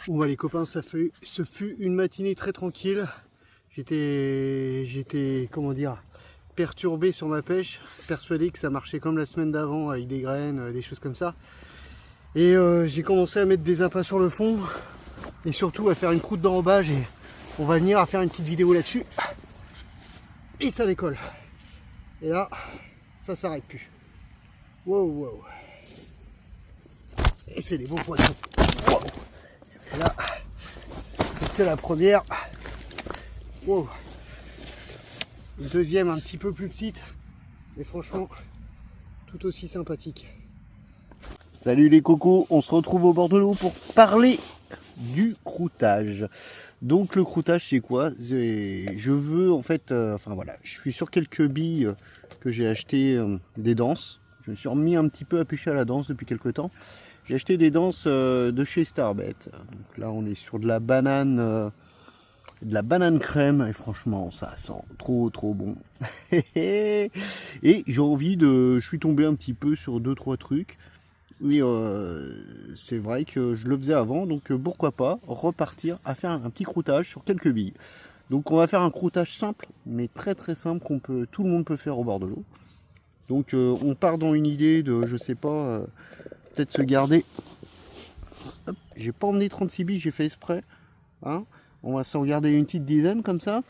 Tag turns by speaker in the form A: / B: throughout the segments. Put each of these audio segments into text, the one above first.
A: Bon bah les copains, ce fut une matinée très tranquille. J'étais comment dire, perturbé sur ma pêche, persuadé que ça marchait comme la semaine d'avant avec des graines, des choses comme ça. Et j'ai commencé à mettre des appâts sur le fond et surtout à faire une croûte d'enrobage et on va venir à faire une petite vidéo là-dessus. Et ça décolle. Et là, ça s'arrête plus. Wow, wow. Et c'est des beaux poissons. Wow. Et là, c'était la première. Wow. Une deuxième un petit peu plus petite. Mais franchement, tout aussi sympathique.
B: Salut les cocos, on se retrouve au bord de l'eau pour parler du croûtage. Donc le croûtage c'est quoi? Je veux en fait, enfin voilà, je suis sur quelques billes que j'ai acheté des danses. Je me suis remis un petit peu à pêcher à la danse depuis quelques temps. J'ai acheté des danses de chez Starbait. Donc là on est sur de la banane crème et franchement ça sent trop bon. Et j'ai envie de, je suis tombé un petit peu sur 2-3 trucs. Oui, c'est vrai que je le faisais avant, donc pourquoi pas repartir à faire un petit croûtage sur quelques billes. Donc on va faire un croûtage simple, mais très simple tout le monde peut faire au bord de l'eau. Donc on part dans une idée de, je sais pas, peut-être se garder. Hop, j'ai pas emmené 36 billes, j'ai fait exprès. Hein, on va s'en garder une petite dizaine comme ça.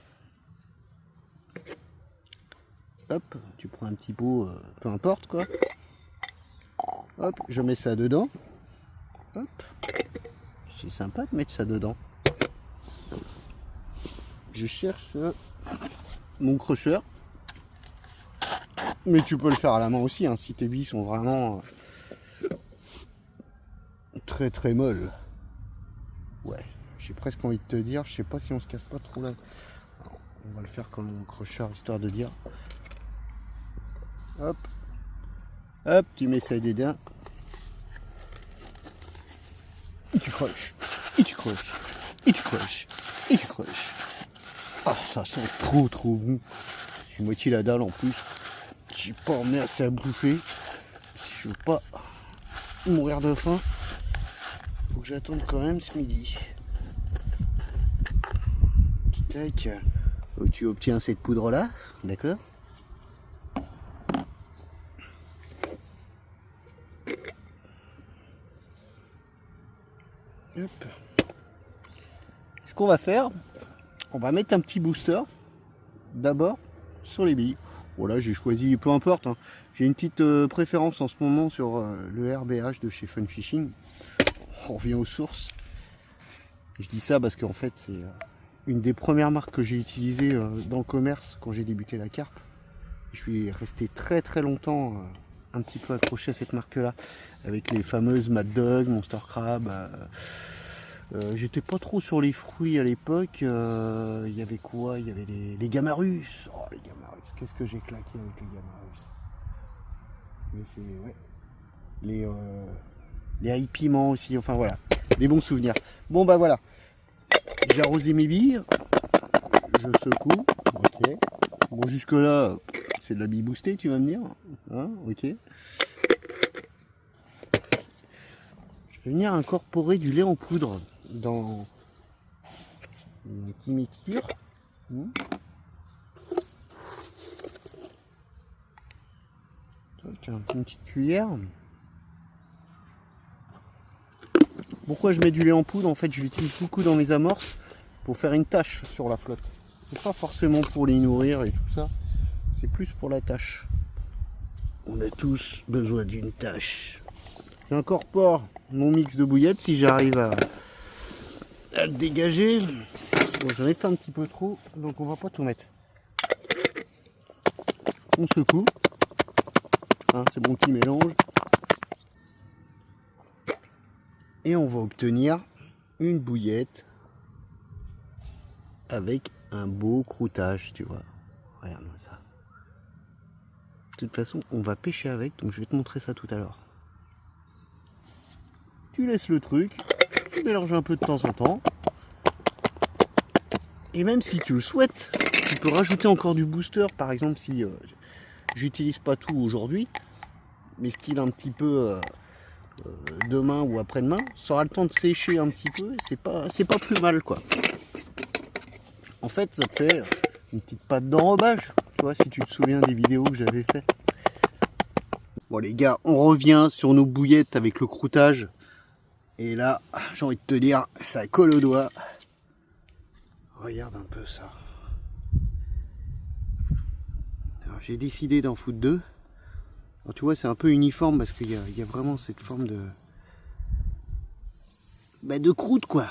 B: Hop, tu prends un petit pot, peu importe quoi. Hop, je mets ça dedans. Hop. C'est sympa de mettre ça dedans. Je cherche mon crusher. Mais tu peux le faire à la main aussi, hein, si tes billes sont vraiment très molles. Ouais, j'ai presque envie de te dire, je sais pas si on se casse pas trop là. Alors, on va le faire comme mon crusher, histoire de dire. Hop. Hop, tu mets ça dedans. Et tu croches. Et tu croches. Et tu croches. Et tu croches. Ah, ça sent trop bon. J'ai moitié la dalle en plus. J'ai pas emmené assez à bouffer. Si je veux pas mourir de faim, faut que j'attende quand même ce midi. Tac. Tu obtiens cette poudre là, d'accord? Ce qu'on va faire, on va mettre un petit booster d'abord sur les billes. Voilà, j'ai choisi, peu importe, hein. J'ai une petite préférence en ce moment sur le RBH de chez Fun Fishing. On revient aux sources. Et je dis ça parce qu'en fait c'est une des premières marques que j'ai utilisées dans le commerce quand j'ai débuté la carpe. Je suis resté très longtemps un petit peu accroché à cette marque là, avec les fameuses Mad Dog, Monster Crab. J'étais pas trop sur les fruits à l'époque. Il y avait quoi? Il y avait les Gamarus. Oh, les Gamarus, qu'est-ce que j'ai claqué avec les Gamarus. Mais c'est ouais. Les ail piment aussi, enfin voilà, des bons souvenirs. Bon bah voilà, j'ai arrosé mes billes, je secoue, ok. Bon jusque là, c'est de la bille boostée, tu vas me dire, hein, ok. Je vais venir incorporer du lait en poudre dans une petite mixture. Une petite cuillère. Pourquoi je mets du lait en poudre? En fait, je l'utilise beaucoup dans mes amorces pour faire une tache sur la flotte. C'est pas forcément pour les nourrir et tout ça, c'est plus pour la tâche. On a tous besoin d'une tâche. J'incorpore mon mix de bouillettes si j'arrive à le dégager. Bon, j'en ai fait un petit peu trop, donc on va pas tout mettre. On secoue. Hein, c'est mon petit mélange. Et on va obtenir une bouillette avec un beau croûtage, tu vois. Regarde-moi ça. De toute façon, on va pêcher avec, donc je vais te montrer ça tout à l'heure. Tu laisses le truc, tu mélanges un peu de temps en temps. Et même si tu le souhaites, tu peux rajouter encore du booster. Par exemple, si j'utilise pas tout aujourd'hui, mais style un petit peu demain ou après-demain, ça aura le temps de sécher un petit peu, c'est pas plus mal quoi. En fait ça te fait une petite pâte d'enrobage, tu vois, si tu te souviens des vidéos que j'avais fait. Bon les gars, on revient sur nos bouillettes avec le croûtage. Et là, j'ai envie de te dire, ça colle au doigt. Regarde un peu ça. Alors j'ai décidé d'en foutre 2. Alors, tu vois, c'est un peu uniforme parce qu'il y a vraiment cette forme de croûte quoi.